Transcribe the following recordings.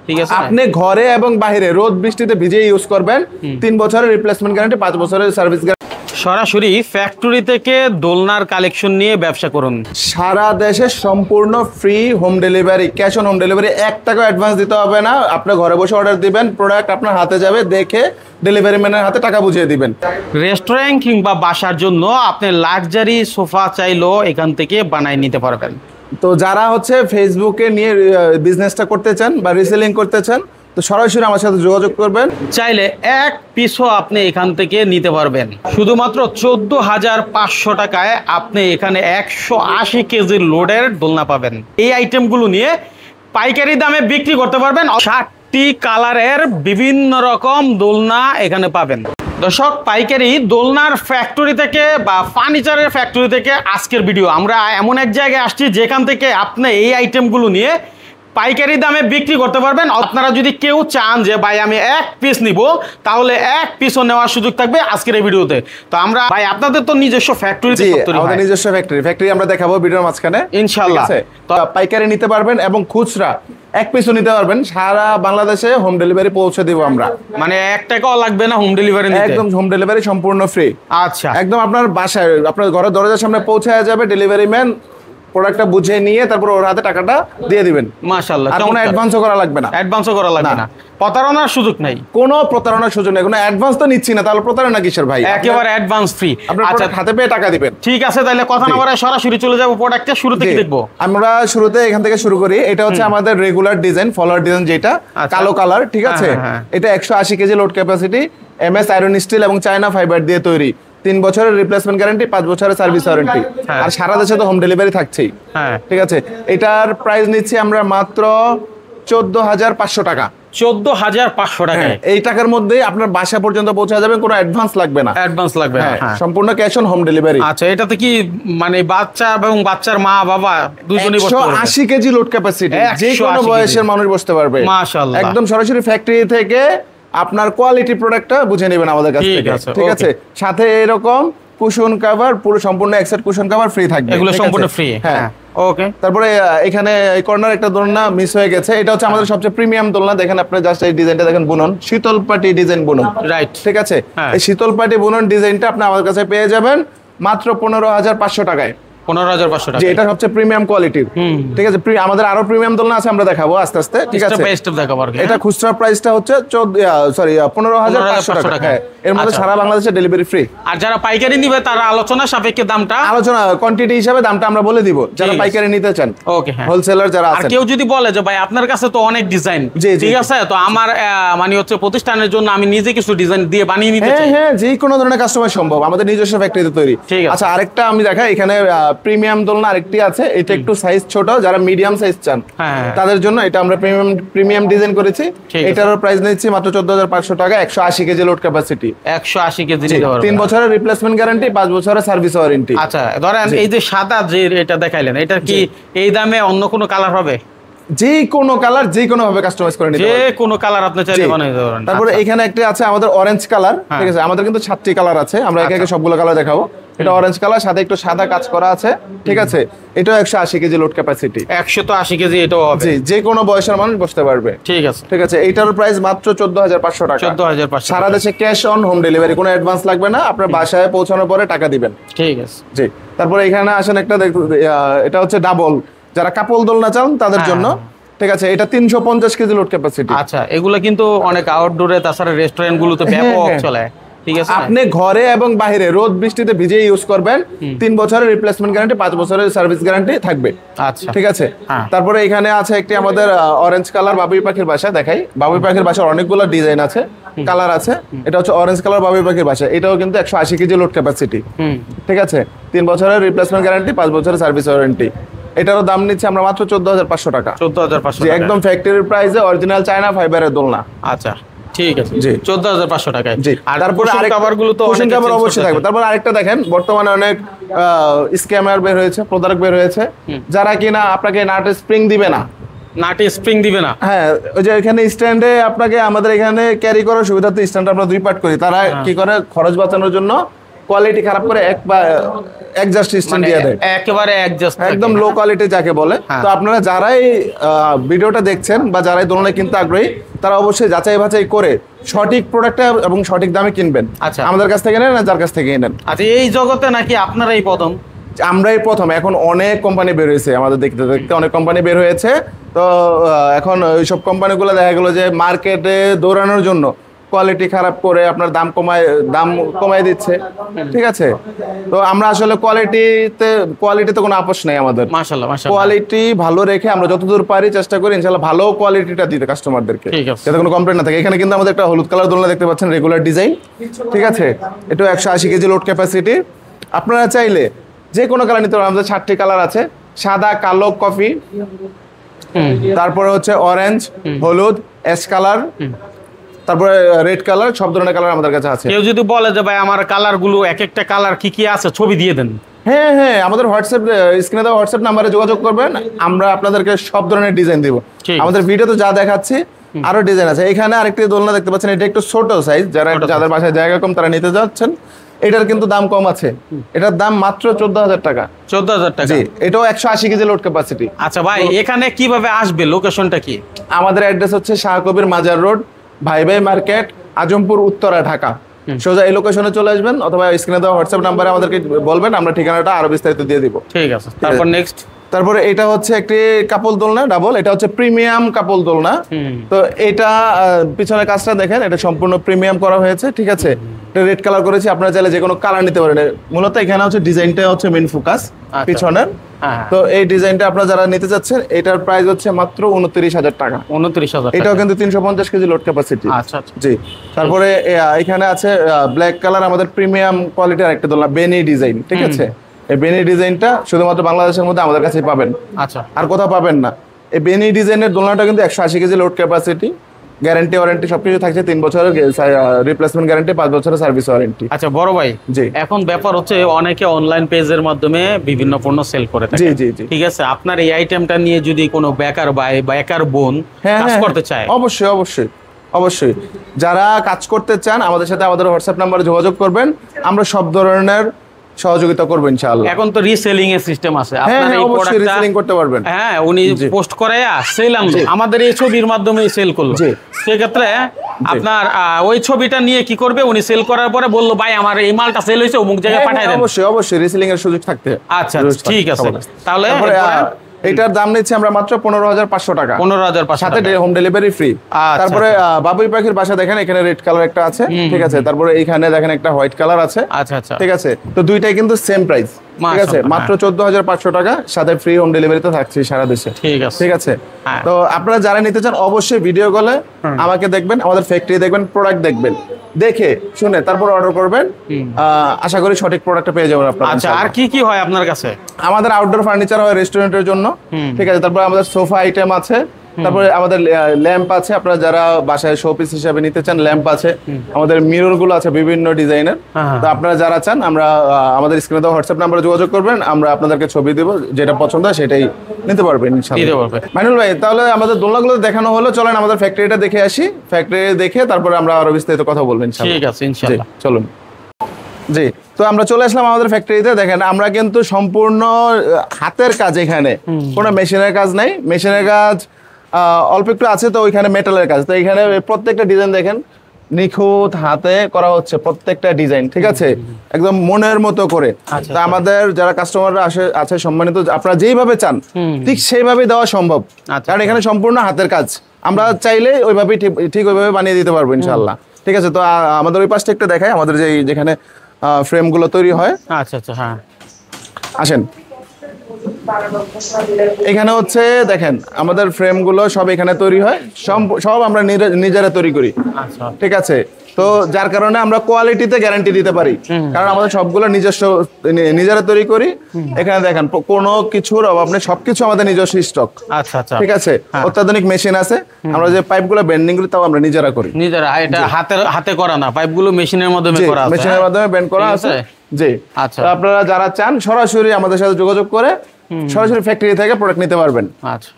ঠিক আছে, আপনি ঘরে এবং বাইরে রোদ বৃষ্টিতে ভিজে ইউজ করবেন। 3 বছরের রিপ্লেসমেন্ট গ্যারান্টি, 5 বছরের সার্ভিস গ্যারান্টি। সরাসরি ফ্যাক্টরি থেকে দোলনার কালেকশন নিয়ে ব্যবসা করুন। সারা দেশে সম্পূর্ণ free home delivery, cash on home delivery. 1 টাকা অ্যাডভান্স দিতে হবে না। আপনি ঘরে বসে অর্ডার দিবেন, প্রোডাক্ট আপনার হাতে যাবে, দেখে ডেলিভারি ম্যানের হাতে টাকা বুঝিয়ে দিবেন। রেস্টুরেন্ট কিংবা বাসার জন্য আপনি লাক্সারি সোফা চাইলেও এখান থেকে বানাই নিতে পারবেন। তো যারা হচ্ছে ফেসবুকে নিয়ে বিজনেসটা করতে চান বা রিসেলিং করতে চান, তো সরাসরি আমার সাথে যোগাযোগ করবেন। চাইলে এক পিসও আপনি এখান থেকে নিতে পারবেন। শুধুমাত্র 14,500 টাকায় আপনি এখানে 180 কেজির লোডের দোলনা পাবেন। এই আইটেমগুলো নিয়ে পাইকারি দামে বিক্রি করতে পারবেন। 60টি কালারের বিভিন্ন রকম দোলনা এখানে পাবেন। দর্শক, পাইকারি দোলনার ফ্যাক্টরি থেকে বা ফার্নিচারের ফ্যাক্টরি থেকে আজকের ভিডিও। আমরা এমন এক জায়গায় আসছি যেখান থেকে আপনি এই আইটেমগুলো নিয়ে পাইকারি দামে বিক্রি করতে পারবেন। আপনারা যদি কেউ চান যে ভাই আমি 1 পিস নিব, তাহলে 1 পিসও নেওয়ার সুযোগ থাকবে আজকের এই ভিডিওতে। তো আমরা ভাই আপনাদের তো নিজস্ব ফ্যাক্টরি, আমাদের নিজস্ব ফ্যাক্টরি আমরা দেখাবো ভিডিওর মাঝখানে ইনশাআল্লাহ। তো পাইকারি নিতে পারবেন এবং খুচরা 1 পিসও নিতে পারবেন। সারা বাংলাদেশে হোম ডেলিভারি পৌঁছে দিব আমরা। মানে 1 টাকাও লাগবে না হোম ডেলিভারি নিতে? একদম হোম ডেলিভারি সম্পূর্ণ ফ্রি। আচ্ছা, একদম আপনার বাসায়, আপনার ঘরের দরজার সামনে পৌঁছে যাবে। ডেলিভারি ম্যান প্রোডাক্টটা বুঝে নিয়ে তারপর ওর হাতে টাকাটা দিয়ে দিবেন। মাশাআল্লাহ, আর কোনো অ্যাডভান্সও করা লাগবে না। অ্যাডভান্সও করা লাগবে না, প্রতারণার সুযোগ নাই। কোনো প্রতারণার সুযোগ নেই, কোনো অ্যাডভান্স তো নিচ্ছি না, তাহলে প্রতারণা কিসের ভাই? একেবারে অ্যাডভান্স ফ্রি। আচ্ছা, হাতে পেয়ে টাকা দিবেন। ঠিক আছে, তাহলে কথা না বলে সরাসরি চলে যাব প্রোডাক্টে। শুরু থেকে দেখবো আমরা। শুরুতে এখান থেকে শুরু করি। এটা হচ্ছে আমাদের রেগুলার ডিজাইন, ফলোয়ার ডিজাইন, যেটা কালো কালার। ঠিক আছে, এটা 180 KG load capacity, MS iron steel এবং চায়না ফাইবার দিয়ে তৈরি। 3 বছরের রিপ্লেসমেন্ট গ্যারান্টি, 5 বছরের সার্ভিস ওয়ারেন্টি। আর সারা দেশে তো হোম ডেলিভারি থাকছেই। ঠিক আছে, এটার প্রাইস নিচ্ছি আমরা মাত্র 14,500 টাকা। 14,500 টাকা। এই টাকার মধ্যে আপনার বাসা পর্যন্ত পৌঁছে যাবে, কোনো অ্যাডভান্স লাগবে না। অ্যাডভান্স লাগবে না, সম্পূর্ণ ক্যাশ অন হোম ডেলিভারি। আচ্ছা, এটাতে কি মানে বাচ্চা এবং বাচ্চার মা বাবা দুজনেই বসতে পারবে? 180 কেজি লোড ক্যাপাসিটি, যে কোনো বয়সের মানুষ বসতে পারবে। মাশাআল্লাহ, একদম সরাসরি ফ্যাক্টরি থেকে আপনার কোয়ালিটি প্রোডাক্টটা বুঝে নেবেন আমাদের কাছ থেকে। ঠিক আছে, সাথে এরকম কুশন কভার, পুরো সম্পূর্ণ এক সেট কুশন কভার ফ্রি থাকবে। এগুলো সম্পূর্ণ ফ্রি। হ্যাঁ, ওকে। তারপরে এখানে এই কর্নার একটা দোলনা মিস হয়ে গেছে। এটা হচ্ছে আমাদের সবচেয়ে প্রিমিয়াম দোলনা। দেখেন আপনি, জাস্ট এই ডিজাইনটা দেখেন, বুনন শীতল পাটি ডিজাইন বুনন। রাইট, ঠিক আছে, এই শীতল পাটি বুনন ডিজাইনটা আপনি আমার কাছে পেয়ে যাবেন মাত্র 15,500 টাকায়। 15,500 টাকা। এটা সবচেয়ে প্রিমিয়াম কোয়ালিটির। ঠিক আছে, আমাদের আরো প্রিমিয়াম দোলনা আছে, আমরা দেখাবো আস্তে আস্তে। ঠিক আছে, এটা খুচরা প্রাইসটা হচ্ছে 15,500 টাকা। এর মধ্যে সারা বাংলাদেশে ডেলিভারি ফ্রি। আর যারা পাইকারি নিবে তারা আলোচনা সাপেক্ষে দামটা, আলোচনা কোয়ান্টিটি হিসাবে দামটা আমরা বলে দিব, যারা পাইকারি নিতে চান। ওকে, হ্যাঁ, হোলসেলার যারা আছেন। আর কেউ যদি বলে যে ভাই আপনার কাছে তো অনেক ডিজাইন, ঠিক আছে, তো আমার মানে হচ্ছে প্রতিষ্ঠানের জন্য আমি নিজে কিছু ডিজাইন দিয়ে বানিয়ে নিতে চাই। হ্যাঁ, যে কোনো ধরনের কাস্টমাইজ সম্ভব, আমাদের নিজস্ব ফ্যাক্টরিতে তৈরি। আচ্ছা, আরেকটা আমি দেখাই, এখানে প্রিমিয়াম দোলনা আরেকটি আছে। এটা একটু সাইজ ছোট, যারা মিডিয়াম সাইজ চান তাদের জন্য এটা আমরা প্রিমিয়াম ডিজাইন করেছি। এটারও প্রাইস নিচ্ছি মাত্র 14,500 টাকা। 180 কেজি লোড ক্যাপাসিটি, 180 কেজি নিতে পারবেন। 3 বছরের রিপ্লেসমেন্ট গ্যারান্টি, 5 বছরের সার্ভিস ওয়ারেন্টি। আচ্ছা, ধরেন এই যে সাদা যে এটা দেখাইলেন, এটা কি এই দামে অন্য কোনো কালার হবে? যে কোনো কালার, যে কোনো ভাবে কাস্টমাইজ করে নিতে পারবেন। যে কোনো কালার আপনি চাইলে বানাইতে পারবেন। তারপরে এখানে একটা আছে আমাদের অরেঞ্জ কালার। ঠিক আছে, আমাদের কিন্তু 7টি কালার আছে, আমরা একে একে সবগুলো কালার দেখাবো। এটা অরেঞ্জ কালার, সাথে একটু সাদা কাজ করা আছে। ঠিক আছে, এটাও 180 কেজি লোড ক্যাপাসিটি। 180 কেজি এটাও হবে। জি, যে কোনো বয়সের মানুষ বসতে পারবে। ঠিক আছে, ঠিক আছে, এইটার প্রাইস মাত্র 14,500 টাকা। 14,500। সারা দেশে ক্যাশ অন হোম ডেলিভারি, কোনো অ্যাডভান্স লাগবে না, আপনার বাসায় পৌঁছানোর পরে টাকা দিবেন। ঠিক আছে, জি। তারপরে এখানে আসেন একটা, এটা হচ্ছে ডাবল, যারা কাপল দোলনা চান তাদের জন্য। ঠিক আছে, এটা 350 কেজি লোড ক্যাপাসিটি। আচ্ছা, এগুলো কিন্তু অনেক আউটডোরে, তাছাড়া রেস্টুরেন্ট গুলোতে ব্যাপক চলে। ঠিক আছে, আপনি ঘরে এবং বাইরে রোদ বৃষ্টিতে ভিজে ইউজ করবেন। 3 বছরের রিপ্লেসমেন্ট গ্যারান্টি, 5 বছরের সার্ভিস গ্যারান্টি থাকবে। আচ্ছা, ঠিক আছে। তারপরে এখানে আছে একটি আমাদের অরেঞ্জ কালার বাবুই পাখির বাসা। দেখাই, বাবুই পাখির বাসার অনেকগুলো ডিজাইন আছে, কালার আছে। এটা হচ্ছে অরেঞ্জ কালার বাবুই পাখির বাসা। এটাও কিন্তু 180 কেজি লোড ক্যাপাসিটি। ঠিক আছে, 3 বছরের রিপ্লেসমেন্ট গ্যারান্টি, 5 বছরের সার্ভিস ওয়ারেন্টি। এটারও দাম নিচ্ছে আমরা মাত্র 14,500 টাকা। 14,500, একদম ফ্যাক্টরির প্রাইসে, অরিজিনাল চায়না ফাইবারের দোলনা। আচ্ছা, ঠিক আছে, জি, 14,500 টাকায়। জি, আর তারপরে কভারগুলো তো কুশন কভার অবশ্যই থাকবে। তারপর আরেকটা দেখেন, বর্তমানে অনেক স্ক্যামার বের হয়েছে, প্রতারক বের হয়েছে, যারা কিনা আপনাকে নাট স্প্রিং দিবে না। নাটে স্প্রিং দিবে না? হ্যাঁ, ওই যে এখানে স্ট্যান্ডে আপনাকে, আমাদের এখানে ক্যারি করার সুবিধাতে স্ট্যান্ড আমরা 2 পার্ট করি। তারা কি করে, খরচ বাঁচানোর জন্য কোয়ালিটি খারাপ করে অ্যাডজাস্ট সিস্টেম দিয়ে দেয়, একেবারে অ্যাডজাস্ট, একদম লো কোয়ালিটি যাকে বলে। তো আপনারা যারাই ভিডিওটা দেখছেন বা যারাই দোলনা কিনতে আগ্রহী, তারা অবশ্যই যাচাই বাছাই করে সঠিক প্রোডাক্টটা এবং সঠিক দামে কিনবেন। আচ্ছা, আমাদের কাছ থেকে নেন না যার কাছ থেকে নেন। আচ্ছা, এই জগতে নাকি আপনারাই প্রথম? আমরাই প্রথম। এখন অনেক কোম্পানি বের হয়েছে, আমাদের দেখতে দেখতে অনেক কোম্পানি বের হয়েছে। তো এখন ওইসব কোম্পানিগুলো দেখা গেলো যে মার্কেটে দৌড়ানোর জন্য কোয়ালিটি খারাপ করে আপনার দাম কমায় দিচ্ছে, ঠিক আছে। তো আমরা আসলে কোয়ালিটিতে কোনো আপোষ নেই আমাদের। মাশাআল্লাহ, মাশাআল্লাহ, কোয়ালিটি ভালো রেখে আমরা যতদূর পারি চেষ্টা করি ইনশাআল্লাহ ভালো কোয়ালিটিটা দিতে কাস্টমারদেরকে, যাতে কোনো কমপ্লেন না থাকে। এখানে কিন্তু আমাদের একটা হলুদ কালার দোলনা দেখতে পাচ্ছেন, রেগুলার ডিজাইন, ঠিক আছে। এটা 180 কেজি লোড ক্যাপাসিটি। আপনারা চাইলে যে কোনো কালার নিতে পারেন। আমাদের 7টি কালার আছে, সাদা, কালো, কফি, তারপরে হচ্ছে অরেঞ্জ, হলুদ, অ্যাশ কালার, তারপরে রেড কালার, সব ধরনের কালার আমাদের কাছে আছে। কেউ যদি বলে যে ভাই আমার কালার গুলো এক একটা কালার কি কি আছে ছবি দিয়ে দেন, হ্যাঁ হ্যাঁ, আমাদের হোয়াটসঅ্যাপ স্ক্রিনে দেওয়া হোয়াটসঅ্যাপ নাম্বারে যোগাযোগ করবেন, আমরা আপনাদেরকে সব ধরনের ডিজাইন দিব। আমাদের ভিডিওতে যা দেখাচ্ছি আরো ডিজাইন আছে। এখানে আরেকটি দোলনা দেখতে পাচ্ছেন, এটা একটু ছোট সাইজ, যাদের বাসায় জায়গা কম তারা নিতে যাচ্ছেন। এটার কিন্তু দাম কম আছে, এটার দাম মাত্র 14,000 টাকা। 14,000 টাকা? জি, এটাও 180 কেজি লোড ক্যাপাসিটি। আচ্ছা ভাই, এখানে কিভাবে আসবে, লোকেশনটা কি? আমাদের অ্যাড্রেস হচ্ছে শাহ কবির মাজার রোড, ভাই ভাই মার্কেট, আজমপুর, উত্তরা, ঢাকা। সোজা এই লোকেশনে চলে আসবেন, অথবা স্ক্রিনে দেওয়া হোয়াটসঅ্যাপ নাম্বারে আমাদেরকে বলবেন, আমরা ঠিকানাটা আরো বিস্তারিত দিয়ে দিব। ঠিক আছে, তারপর নেক্সট। তারপরে এটা হচ্ছে একটি কাপল দোলনা ডাবল, এটা হচ্ছে প্রিমিয়াম কাপল দোলনা। তো এটা পিছনের কাজটা দেখেন, এটা সম্পূর্ণ প্রিমিয়াম করা হয়েছে, ঠিক আছে। এটা রেড কালার করেছি, আপনারা চাইলে যে কোনো কালার নিতে পারেন। মূলত এখানে হচ্ছে ডিজাইনটা হচ্ছে মেইন ফোকাস পিছনের। তো এই ডিজাইনটা আপনারা যারা নিতে চাচ্ছেন, এটার প্রাইস হচ্ছে মাত্র 29,000 টাকা। 29,000? এটাও কিন্তু 350 কেজি লোড ক্যাপাসিটি। আচ্ছা আচ্ছা, জি। তারপরে এখানে আছে ব্ল্যাক কালার, আমাদের প্রিমিয়াম কোয়ালিটির একটা দোলনা, বেনি ডিজাইন, ঠিক আছে। এই বেনি ডিজাইনটা শুধুমাত্র বাংলাদেশের মধ্যে আমাদের কাছে পাবেন, আচ্ছা, আর কোথাও পাবেন না। এই বেনি ডিজাইনের দোলনাটা কিন্তু 180 KG load capacity, guarantee warranty সবকিছু থাকছে, 3 বছরের রিপ্লেসমেন্ট গ্যারান্টি, 5 বছরের সার্ভিস ওয়ারেন্টি। আচ্ছা বড় ভাই, জি, এখন ব্যাপার হচ্ছে অনেকে অনলাইন পেজের মাধ্যমে বিভিন্ন পণ্য সেল করে থাকে। জি জি জি, ঠিক আছে। আপনার এই আইটেমটা নিয়ে যদি কোনো বেকার ভাই বা বেকার বোন কাজ করতে চায়, অবশ্যই অবশ্যই অবশ্যই, যারা কাজ করতে চান আমাদের সাথে আমাদের হোয়াটসঅ্যাপ নাম্বারে যোগাযোগ করবেন, আমরা সব ধরনের সহযোগিতা করব ইনশাআল্লাহ। এখন তো রিসেলিং এর সিস্টেম আছে, আপনারা এই প্রোডাক্টটা রিসেলিং করতে পারবেন। হ্যাঁ, উনি পোস্ট করায়া সেল আনলো, আমাদের এই ছবির মাধ্যমে সেল করলো। সেই ক্ষেত্রে আপনার ওই ছবিটা নিয়ে কি করবে, উনি সেল করার পরে বললো ভাই আমার এই মালটা সেল হয়েছে, অমুক জায়গায় পাঠায় দেন। অবশ্যই অবশ্যই রিসেলিং এর সুযোগ থাকতে। আচ্ছা ঠিক আছে, তাহলে এটার দাম নিচ্ছে আমরা মাত্র 15,500 টাকা। 15,500, সাথে হোম ডেলিভারি ফ্রি। তারপরে বাবুই পাখির বাসা দেখেন, এখানে রেড কালার একটা আছে, ঠিক আছে। তারপরে এইখানে দেখেন একটা হোয়াইট কালার আছে, আচ্ছা আচ্ছা, ঠিক আছে। তো দুইটাই কিন্তু সেম প্রাইস, ঠিক আছে, মাত্র 14,500 টাকা, সাথে ফ্রি হোম ডেলিভারিতে থাকছে সারা দেশে। ঠিক আছে। তো আপনারা যারা নিতে চান অবশ্যই ভিডিও কলে আমাকে দেখবেন, আমাদের ফ্যাক্টরি দেখবেন, প্রোডাক্ট দেখবেন, দেখে শুনে তারপর অর্ডার করবেন। আশা করি সঠিক প্রোডাক্টটা পেয়ে যাবেন আপনারা। আচ্ছা, আর কি কি হয় আপনার কাছে? আমাদের আউটডোর ফার্নিচার হয় রেস্টুরেন্টের জন্য, ঠিক আছে। তারপর আমাদের সোফা আইটেম আছে, তারপরে আমাদের ল্যাম্প আছে, আপনারা যারা বাসায় শোপিস হিসেবে নিতে চান ল্যাম্প আছে। আমাদের মিরর গুলো আছে বিভিন্ন ডিজাইনের। তো আপনারা যারা চান, আমরা আমাদের স্ক্রিনে দেওয়া হোয়াটসঅ্যাপ নাম্বারে যোগাযোগ করবেন, আমরা আপনাদেরকে ছবি দেব, যেটা পছন্দ হয় সেটাই নিতে পারবেন ইনশাআল্লাহ। মাইনুল ভাই, তাহলে আমাদের দোলনাগুলো দেখানো হলো, চলেন আমাদের ফ্যাক্টরিটা দেখে আসি। ফ্যাক্টরি দেখে তারপরে আমরা আরো বিস্তারিত কথা বলবো ইনশাআল্লাহ। ঠিক আছে, ইনশাআল্লাহ, চলুন। জি, তো আমরা চলে আসলাম আমাদের ফ্যাক্টরিতে। দেখেন আমরা কিন্তু সম্পূর্ণ হাতের কাজ, এখানে কোনো মেশিনের কাজ নাই। মেশিনের কাজ অল্প একটু আছে, তো ওইখানে মেটালের কাজ। তো এখানে প্রত্যেকটা ডিজাইন দেখেন নিখুঁত হাতে করা হচ্ছে, প্রত্যেকটা ডিজাইন, ঠিক আছে, একদম মনের মতো করে। তো আমাদের যারা কাস্টমাররা আছে সম্মানিত, আপনারা যেইভাবে চান ঠিক সেইভাবে দেওয়া সম্ভব, কারণ এখানে সম্পূর্ণ হাতের কাজ। আমরা চাইলে ওইভাবেই ঠিক ওইভাবে বানিয়ে দিতে পারবো ইনশাআল্লাহ। ঠিক আছে। তো আমাদের ওই পাশটা একটু দেখাই, আমাদের যেখানে ফ্রেমগুলো তৈরি হয়। আচ্ছা আচ্ছা, হ্যাঁ, আসেন। এখানে হচ্ছে দেখেন আমাদের ফ্রেমগুলো সব এখানে তৈরি হয়, সব আমরা নিজেরা তৈরি করি, ঠিক আছে। তো যার কারণে আমরা কোয়ালিটিতে গ্যারান্টি দিতে পারি, কারণ আমাদের সবগুলো নিজস্ব, নিজেরা তৈরি করি। এখানে দেখেন কোনো কিছুর অভাব নেই, সবকিছু আমাদের নিজস্ব স্টক। আচ্ছা আচ্ছা, ঠিক আছে। অত্যাধুনিক মেশিন আছে, আমরা যে পাইপগুলো বেন্ডিং করি তাও আমরা নিজেরা করি, নিজেরা। এটা হাতে করা না, পাইপগুলো মেশিনের মাধ্যমে করা আছে, মেশিনের মাধ্যমে বেন্ড করা আছে। জি, আচ্ছা। আপনারা যারা চান সরাসরি আমাদের সাথে যোগাযোগ করে সরাসরি ফ্যাক্টরি থেকে প্রোডাক্ট নিতে পারবেন। আচ্ছা,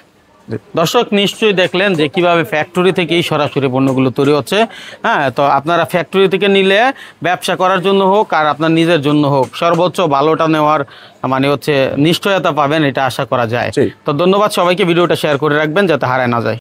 দর্শক নিশ্চয়ই দেখলেন যে কিভাবে ফ্যাক্টরি থেকেই সরাসরি পণ্যগুলো তৈরি হচ্ছে। হ্যাঁ, তো আপনারা ফ্যাক্টরি থেকে নিলে ব্যবসা করার জন্য হোক আর আপনার নিজের জন্য হোক সর্বোচ্চ ভালোটা নেওয়ার মানে হচ্ছে নিশ্চয়তা পাবেন, এটা আশা করা যায়। তো ধন্যবাদ সবাইকে, ভিডিওটা শেয়ার করে রাখবেন যাতে হারায় না যায়।